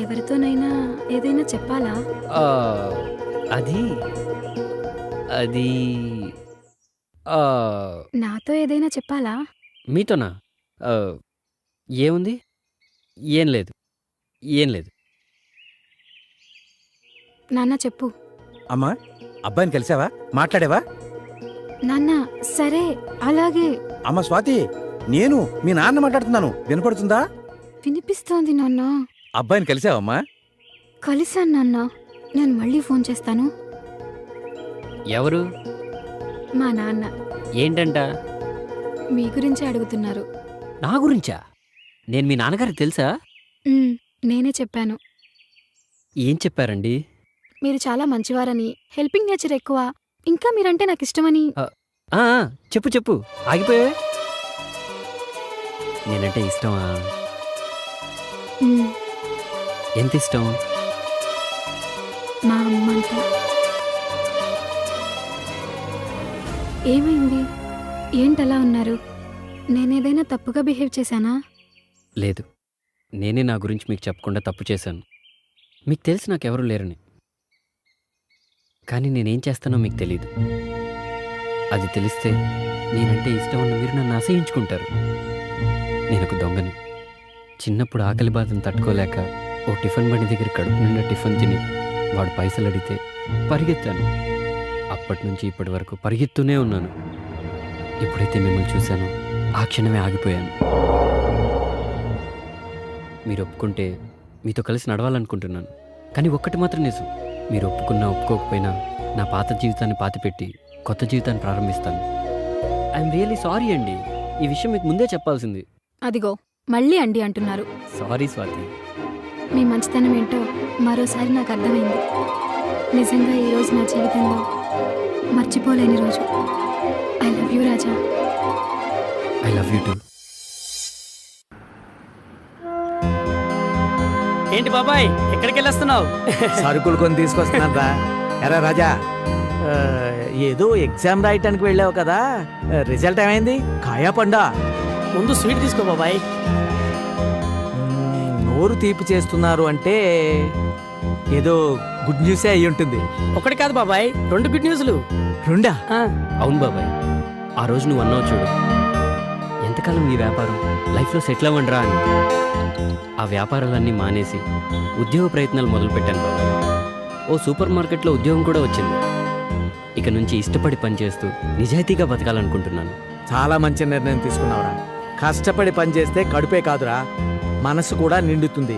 ఎవరితోనైనా ఏదైనా చెప్పాలా? అది అది నాతో ఏదైనా చెప్పాలా? మీతోనా? ఏముంది? ఏం లేదు. ఏం లేదు. నాన్న చెప్పు. అమ్మా, అబ్బాయిని కలిసావా? మాట్లాడావా? నాన్న సరే అలాగే. అమ్మ స్వాతి, నేను మీ నాన్న మాట్లాడుతున్నాను. వినపడుతుందా? వినిపిస్తోంది నాన్న. అబ్బాయిని కలిసావమ్మా? కలిసాను నాన్న. నేను మళ్ళీ ఫోన్ చేస్తాను. ఎవరు? మా నాన్న. ఏంటంట? మీ గురించే అడుగుతున్నారు. నా గురించా? నేను మీ నాన్నగారికి తెలుసా? నేనే చెప్పాను. ఏం చెప్పారండి? మీరు చాలా మంచివారని, హెల్పింగ్ నేచర్ ఎక్కువ, ఇంకా మీరంటే నాకు ఇష్టమని. చెప్పు చెప్పు, ఆగిపోయావే. నేనంటే ఇష్టమా? ఎంత ఇష్టం? మా అమ్మంట. ఏమైంది? ఏంటలా ఉన్నారు? నేనేదైనా తప్పుగా బిహేవ్ చేశానా? లేదు, నేనే నా గురించి మీకు చెప్పకుండా తప్పు చేశాను. మీకు తెలిసి నాకెవరూ లేరని. కానీ నేనేం చేస్తానో మీకు తెలీదు. అది తెలిస్తే నేనంటే ఇష్టం ఉన్న మీరు నన్ను అసహించుకుంటారు. నేను ఒక దొంగని. చిన్నప్పుడు ఆకలి బాధను తట్టుకోలేక ఓ టిఫిన్ బండి దగ్గర కడుపు నిండా టిఫిన్ తిని వాడు పైసలు అడిగితే పరిగెత్తాను. అప్పటి నుంచి ఇప్పటి వరకు పరిగెత్తూనే ఉన్నాను. ఎప్పుడైతే మిమ్మల్ని చూశానో ఆ క్షణమే ఆగిపోయాను. మీరు ఒప్పుకుంటే మీతో కలిసి నడవాలనుకుంటున్నాను. కానీ ఒక్కటి మాత్రం నిజం, మీరు ఒప్పుకున్నా ఒప్పుకోకపోయినా నా పాత జీవితాన్ని పాతిపెట్టి కొత్త జీవితాన్ని ప్రారంభిస్తాను. ఐఎమ్ రియల్లీ సారీ అండి. ఈ విషయం మీకు ముందే చెప్పాల్సింది. అదిగో మళ్ళీ అండి అంటున్నారు. సారీ స్వాతి. మీ మంచితనం ఏంటో మరోసారి నాకు అర్థమైంది. నిజంగా ఈ రోజు నా జీవితంలో మర్చిపోలేని రోజు. I love you Raja. I love you two. ఏంటి బాబాయ్, ఎక్కడికి వెళ్ళొస్తున్నావు? సరుకులు కొని తీసుకొస్తున్నాను రా. ఎరా రాజా, ఏదో ఎగ్జామ్ రాయటానికి వెళ్ళావు కదా, రిజల్ట్ ఏమైంది? కాయా పండా? ముందు స్వీట్ తీసుకో బాబాయ్. నోరు తీపి చేస్తున్నారు అంటే ఏదో గుడ్ న్యూసే అయి ఉంటుంది. ఒకటి కాదు బాబాయ్, 2 గుడ్ న్యూస్లు. రెండా? అవును బాబాయ్, ఆ రోజు నువ్వు అన్నావు చూడు, ఎంతకాలం ఈ వ్యాపారం, లైఫ్లో సెటిల్ అవ్వండిరా అని. ఆ వ్యాపారాలన్నీ మానేసి ఉద్యోగ ప్రయత్నాలు మొదలుపెట్టాను బాబాయ్. ఓ సూపర్ మార్కెట్లో ఉద్యోగం కూడా వచ్చింది. ఇక నుంచి ఇష్టపడి పనిచేస్తూ నిజాయితీగా బతకాలనుకుంటున్నాను. చాలా మంచి నిర్ణయం తీసుకున్నావురా. కష్టపడి పనిచేస్తే కడుపే కాదురా, మనసు కూడా నిండుతుంది.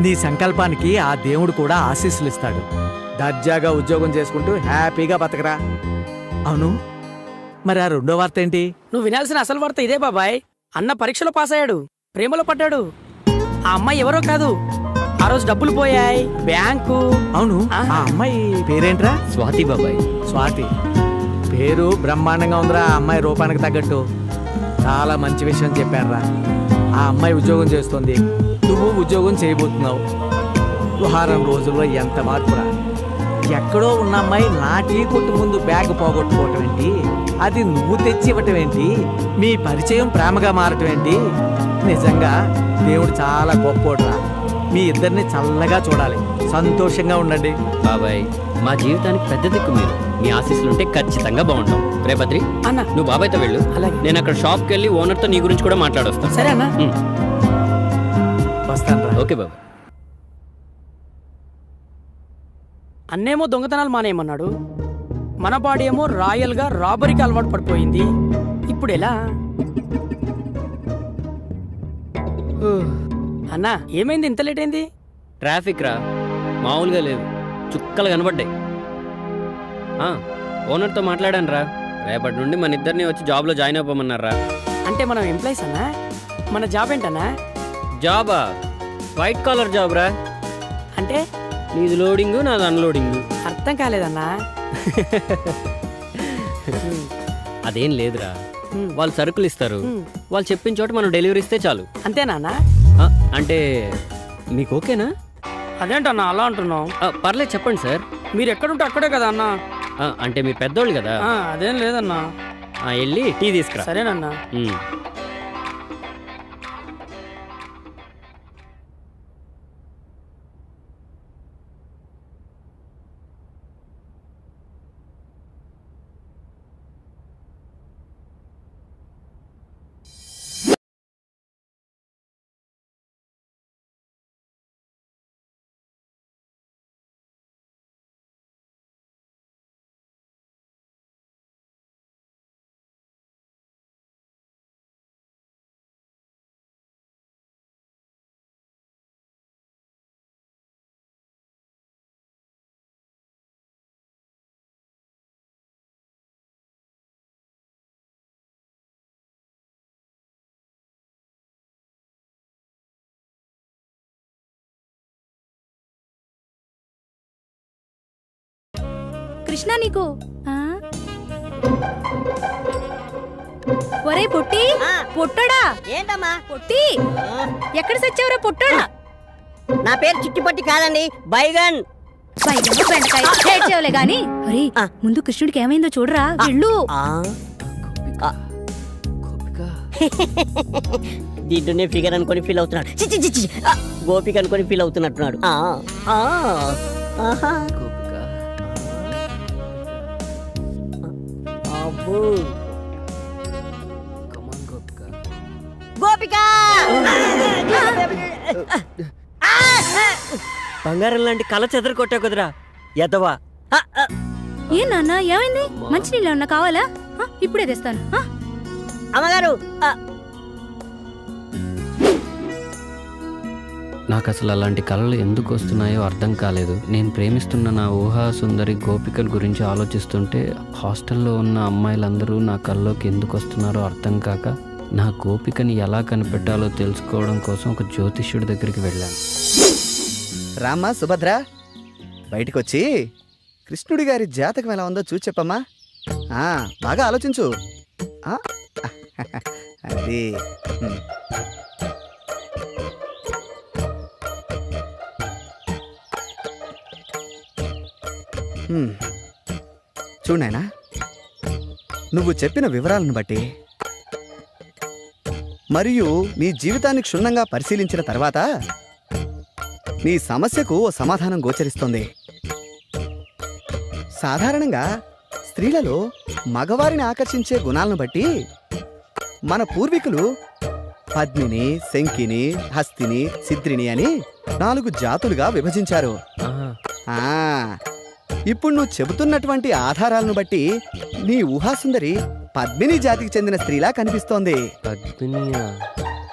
నీ సంకల్పానికి ఆ దేవుడు కూడా ఆశీస్సులు ఇస్తాడు. దర్జాగా ఉద్యోగం చేసుకుంటూ హ్యాపీగా బతకరా. అవును, మరి ఆ రెండో వార్త ఏంటి? నువ్వు వినాల్సిన అసలు వార్త ఇదే బాబాయ్. అన్న పరీక్షలో పాస్ అయ్యాడు, ప్రేమలో పడ్డాడు. ఆ అమ్మాయి ఎవరో కాదు, ఆ రోజు డబ్బులు పోయాయి బ్యాంకు. అవును, ఆ అమ్మాయి పేరేంట్రా? స్వాతి బాబాయ్. స్వాతి పేరు బ్రహ్మాండంగా ఉందిరా. ఆ అమ్మాయి రూపానికి తగ్గట్టు చాలా మంచి విషయం చెప్పారా. ఆ అమ్మాయి ఉద్యోగం చేస్తుంది, నువ్వు ఉద్యోగం చేయబోతున్నావు. వారం రోజుల్లో ఎంత మార్పురా. ఎక్కడో ఉన్న అమ్మాయి నా టీ కొట్టు ముందు బ్యాగ్ పోగొట్టుకోవటం ఏంటి, అది నువ్వు తెచ్చి ఇవ్వటం ఏంటి, మీ పరిచయం ప్రేమగా మారటం ఏంటి. నిజంగా దేవుడు చాలా గొప్పోడురా. మీ ఇద్దరిని చల్లగా చూడాలి, సంతోషంగా ఉండండి. బాబాయ్, మా జీవితానికి పెద్ద దిక్కు మీరు. మీ ఆశీస్సులుంటే ఖచ్చితంగా బాగుంటాం. రేపత్రి అన్న నువ్వు బాబాయ్తో వెళ్ళు. అలాగే. నేను అక్కడ షాప్కి వెళ్ళి ఓనర్తో నీ గురించి కూడా మాట్లాడొస్తాను. సరే అన్న. వస్తాను. ఓకే బాబాయ్. అన్నేమో దొంగతనాలు మానేయమన్నాడు, మన బాడీ ఏమో రాయల్గా రాబరీకి అలవాటు పడిపోయింది. ఇప్పుడు ఎలా? అన్నా ఏమైంది, ఇంత లేట్ అయింది? ట్రాఫిక్ రా, మామూలుగా లేదు, చుక్కలు కనబడ్డాయి. ఓనర్తో మాట్లాడాను రా, రేపటి నుండి మన ఇద్దరిని వచ్చి జాబ్లో జాయిన్ అవ్వమన్నారా. అంటే మనం ఎంప్లాయీస్ అన్నా? మన జాబ్ ఏంటన్నా? జాబా? వైట్ కాలర్ జాబ్ రా. అంటే నీది లోడింగు, నాది అన్లోడింగు. అర్థం కాలేదన్నా. అదేం లేదురా, వాళ్ళు సరుకులు ఇస్తారు, వాళ్ళు చెప్పిన చోట మనం డెలివరీ ఇస్తే చాలు. అంతేనా? అంటే మీకు ఓకేనా? అదేంటన్నా అలా అంటున్నావు? పర్లేదు చెప్పండి సార్. మీరు ఎక్కడుంటే అక్కడే కదా అన్నా. అంటే మీరు పెద్దోళ్ళు కదా. అదేం లేదన్నా. వెళ్ళి టీ తీసుకురా. సరేనన్నా. కృష్ణ నీకు ఒరే పొట్టి పొట్టడా ఏంటమ్మా? పొట్టి ఎక్కడ సచ్చావురా పొట్టడా? నా పేరు చిట్టిపట్టి కాదండి, బైగన్. ఏడ్చేవలే గాని ఒరే ముందు కృష్ణుడికి ఏమైందో చూడరా వెళ్ళు. దీంట్లోనే ఫిగర్ అనుకొని ఫీల్ అవుతున్నాడు. చిచ్చి చిచ్చి గోపిక అనుకొని ఫీల్ అవుతున్నట్టున్నాడు. గోపిక బంగారం లాంటి కళ చెదర కొట్టా కుదరా ఎదవా. ఏ నాన్న ఏమైంది? మంచినీళ్ళు ఏమన్నా కావాలా? ఇప్పుడే తెస్తాను. అమ్మగారు నాకు అసలు అలాంటి కళలు ఎందుకు వస్తున్నాయో అర్థం కాలేదు. నేను ప్రేమిస్తున్న నా ఊహా సుందరి గోపికల గురించి ఆలోచిస్తుంటే హాస్టల్లో ఉన్న అమ్మాయిలందరూ నా కళ్ళలోకి ఎందుకు వస్తున్నారో అర్థం కాక నా గోపికని ఎలా కనిపెట్టాలో తెలుసుకోవడం కోసం ఒక జ్యోతిష్యుడి దగ్గరికి వెళ్ళాను. రామ్మా సుభద్ర, బయటకొచ్చి కృష్ణుడి గారి జాతకం ఎలా ఉందో చూసి చెప్పమ్మా. బాగా ఆలోచించు. అది చూడాయనా, నువ్వు చెప్పిన వివరాలను బట్టి మరియు నీ జీవితాన్ని క్షుణ్ణంగా పరిశీలించిన తర్వాత నీ సమస్యకు ఓ సమాధానం గోచరిస్తోంది. సాధారణంగా స్త్రీలలో మగవారిని ఆకర్షించే గుణాలను బట్టి మన పూర్వీకులు పద్మిని, శంకిని, హస్తిని, సిద్రిని అని 4 జాతులుగా విభజించారు. ఇప్పుడు నువ్వు చెబుతున్నటువంటి ఆధారాలను బట్టి నీ ఊహాసుందరి పద్మిని జాతికి చెందిన స్త్రీలా కనిపిస్తోంది.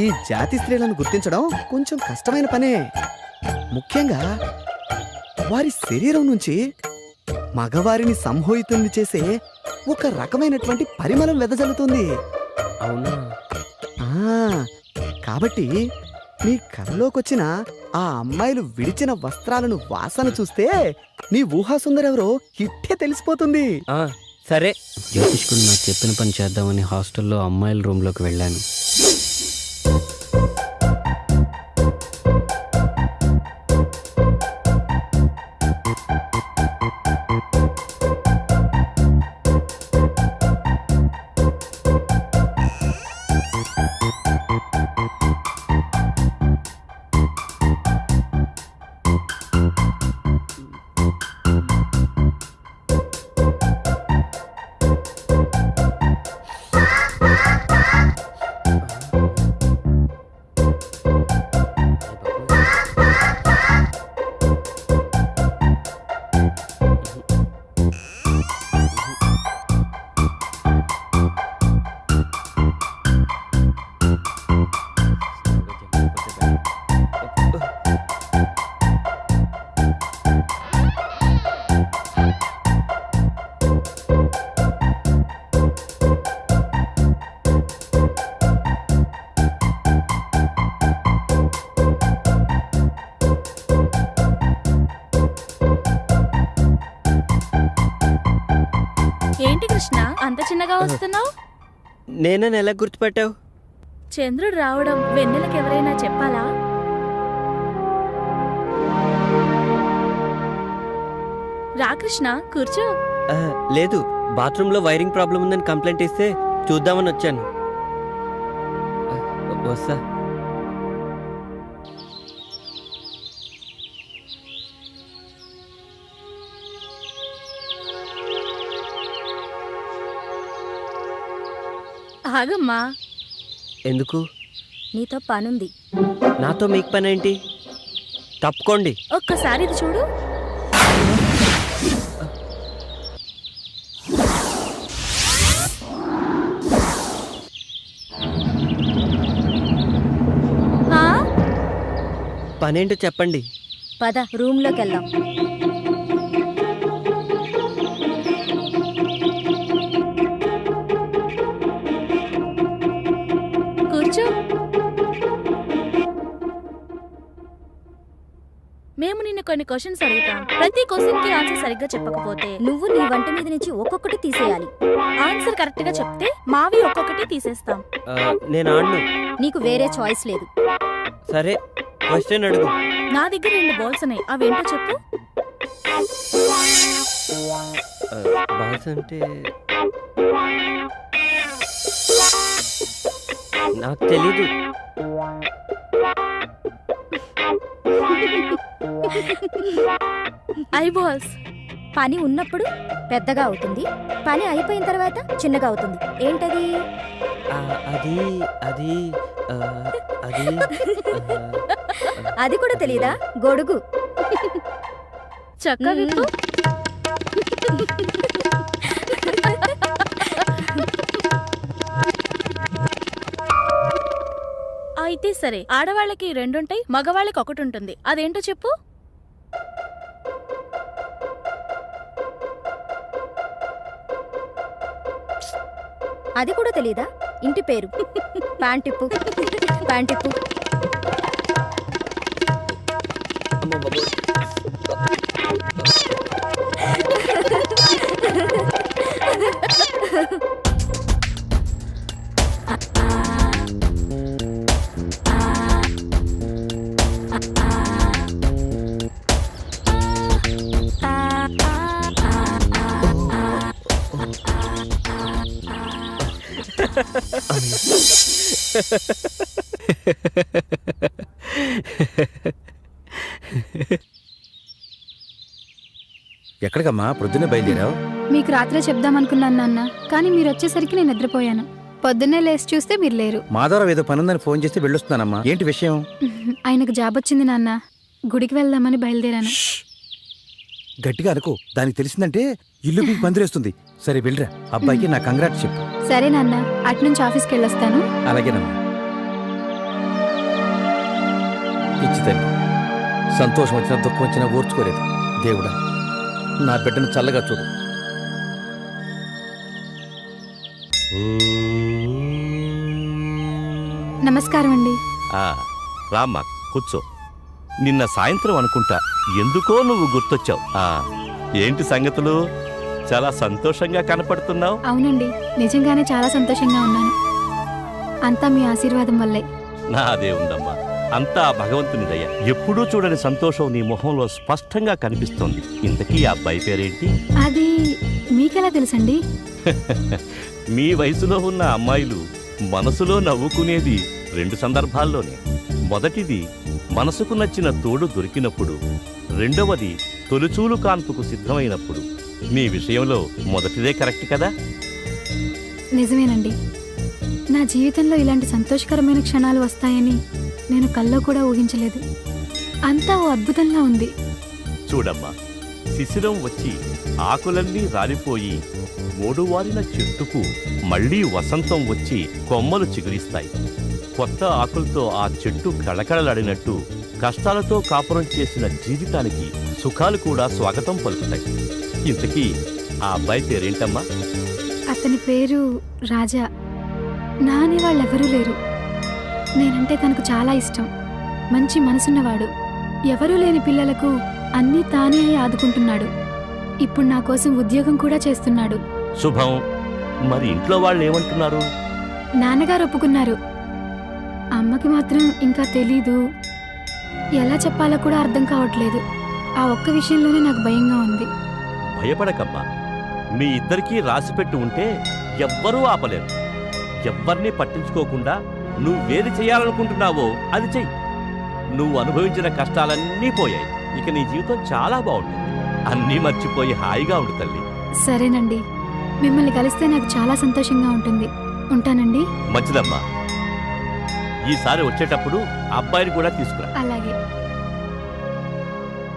ఈ జాతి స్త్రీలను గుర్తించడం కొంచెం కష్టమైన పనే. ముఖ్యంగా వారి శరీరం నుంచి మగవారిని సంమోహితుల్ని చేసే ఒక రకమైనటువంటి పరిమళం వెదజల్లుతుంది. అవునా? కాబట్టి నీ కలలోకొచ్చిన ఆ అమ్మాయిలు విడిచిన వస్త్రాలను వాసన చూస్తే నీ ఊహాసుందరెవరో ఇట్టే తెలిసిపోతుంది. సరే, జ్యోతిష్కుడు నాకు చెప్పిన పని చేద్దామని హాస్టల్లో అమ్మాయిల రూమ్లోకి వెళ్ళాను. ఏంటి కృష్ణ అంత చిన్నగా వస్తున్నావు? నేనే ఎలా గుర్తుపట్టావు? చంద్రుడు రావడం వెన్నెలకు ఎవరైనా చెప్పాలా? రా కృష్ణ కూర్చో. లేదు, బాత్రూంలో వైరింగ్ ప్రాబ్లం ఉందని కంప్లైంట్ ఇస్తే చూద్దామని వచ్చాను. వస్తా. ఆగమ్మా. ఎందుకు? నీతో పనుంది. నాతో మీకు పని ఏంటి? తప్పుకోండి. ఒక్కసారి ఇది చూడు. పనేంటో చెప్పండి. పద రూమ్లోకి వెళ్దాం. కూర్చో. మేము మేము నిన్ను కొన్ని క్వశ్చన్స్ అడుగుతాం. ప్రతి క్వశ్చన్ కి ఆన్సర్ సరిగ్గా చెప్పకపోతే నువ్వు నీ వంట మీద నుంచి ఒక్కొక్కటి తీసేయాలి. ఆన్సర్ కరెక్ట్ గా చెప్తే మావి ఒక్కొక్కటి తీసేస్తాం. నేను ఆడను. నీకు వేరే చాయిస్ లేదు. సరే, క్వశ్చన్ అడుగు. నా దగ్గర 2 బాల్స్ ఉన్నాయి, అవేంటో చెప్పు. బాల్స్ అంటే నాకు తెలీదు. I balls. పని ఉన్నప్పుడు పెద్దగా అవుతుంది, పని అయిపోయిన తర్వాత చిన్నగా అవుతుంది. ఏంటది? అది అది అది అది కూడా తెలీదా? గొడుగు. చక్క విప్పు. అయితే సరే, ఆడవాళ్ళకి 2 ఉంటాయి, మగవాళ్ళకి 1 ఉంటుంది. అదేంటో చెప్పు. అది కూడా తెలీదా? ఇంటి పేరు. ప్యాంటిప్పు. ప్యాంటిప్పు. ఎక్కడికమ్మా పొద్దున్నే బయలుదేరావు? మీకు రాత్రే చెప్దామనుకున్నాను నాన్న, కానీ మీరు వచ్చేసరికి నేను నిద్రపోయాను. పొద్దున్నే లేచి చూస్తే మీరు లేరు. మాధవరావు ఏదో పనుందని ఫోన్ చేస్తే వెళ్ళొస్తున్నానమ్మా. ఏంటి విషయం? ఆయనకు జాబ్ వచ్చింది నాన్న, గుడికి వెళ్దామని బయలుదేరాను. గట్టిగా అనుకో, దానికి తెలిసిందంటే ఇల్లు మీకు పందిరేస్తుంది. సరే వెళ్ళరా, అబ్బాయికి నా కంగ్రాట్స్ చెప్పు. సరే నాన్న, అట్నుంచి ఆఫీస్కి వెళ్ళొస్తాను. అలాగేనమ్మా. పిచ్చి తల్లి, సంతోషం వచ్చినా దుఃఖం వచ్చినా ఓర్చుకోలేదు. దేవుడా, నా బిడ్డను చల్లగా చూడు. నమస్కారం అండి. రామ్మా, కూర్చో. నిన్న సాయంత్రం అనుకుంటా ఎందుకో నువ్వు గుర్తొచ్చావు. ఏంటి సంగతులు? చాలా సంతోషంగా కనపడుతున్నావు. అవునండి, నిజంగానే చాలా సంతోషంగా ఉన్నాను. అంతా మీ ఆశీర్వాదం వల్లే. నాదే ఉందమ్మా, అంతా భగవంతుని దయ. ఎప్పుడూ చూడని సంతోషం నీ మొహంలో స్పష్టంగా కనిపిస్తోంది. ఇంతకీ ఆ అబ్బాయి పేరేంటి? అది మీకెలా తెలుసండి? మీ వయసులో ఉన్న అమ్మాయిలు మనసులో నవ్వుకునేది 2 సందర్భాల్లోనే. మొదటిది మనసుకు నచ్చిన తోడు దొరికినప్పుడు, రెండవది తొలిచూలు కాన్పుకు సిద్ధమైనప్పుడు. మీ విషయంలో మొదటిదే కరెక్ట్ కదా? నిజమేనండి. నా జీవితంలో ఇలాంటి సంతోషకరమైన క్షణాలు వస్తాయని నేను కల్లో కూడా ఊహించలేదు. అంతా ఓ అద్భుతంగా ఉంది. చూడమ్మా, శిశిరం వచ్చి ఆకులన్నీ రాలిపోయి మూడువారిన చెట్టుకు మళ్లీ వసంతం వచ్చి కొమ్మలు చిగురిస్తాయి. కొత్త ఆకులతో ఆ చెట్టు కళకళలాడినట్టు కష్టాలతో కాపురం చేసిన జీవితానికి సుఖాలు కూడా స్వాగతం పలుకుతాయి. ఇంతకీ ఆ అబ్బాయి పేరేంటమ్మా? అతని పేరు రాజా. నా అనే వాళ్ళెవరూ లేరు. నేనంటే తనకు చాలా ఇష్టం. మంచి మనసున్నవాడు. ఎవరూ లేని పిల్లలకు అన్నీ తానే ఆదుకుంటున్నాడు. ఇప్పుడు నా కోసం ఉద్యోగం కూడా చేస్తున్నాడు. శుభం. మరి ఇంట్లో వాళ్ళు ఏమంటున్నారు? నాన్నగారు ఒప్పుకున్నారు. అమ్మకి మాత్రం ఇంకా తెలీదు. ఎలా చెప్పాలో కూడా అర్థం కావట్లేదు. ఆ ఒక్క విషయంలోనే నాకు భయంగా ఉంది. భయపడకమ్మా, మీ ఇద్దరికీ రాసిపెట్టి ఉంటే ఎవ్వరూ ఆపలేరు. ఎవ్వరినీ పట్టించుకోకుండా నువ్వేది చేయాలనుకుంటున్నావో అది చెయ్యి. నువ్వు అనుభవించిన కష్టాలన్నీ పోయాయి. ఇక నీ జీవితం చాలా బాగుంటుంది. అన్నీ మర్చిపోయి హాయిగా ఉండు తల్లి. సరేనండి, మిమ్మల్ని కలిస్తే నాకు చాలా సంతోషంగా ఉంటుంది. ఉంటానండి. మంచిదమ్మా. ఈసారి వచ్చేటప్పుడు అబ్బాయిని కూడా తీసుకురా. అలాగే.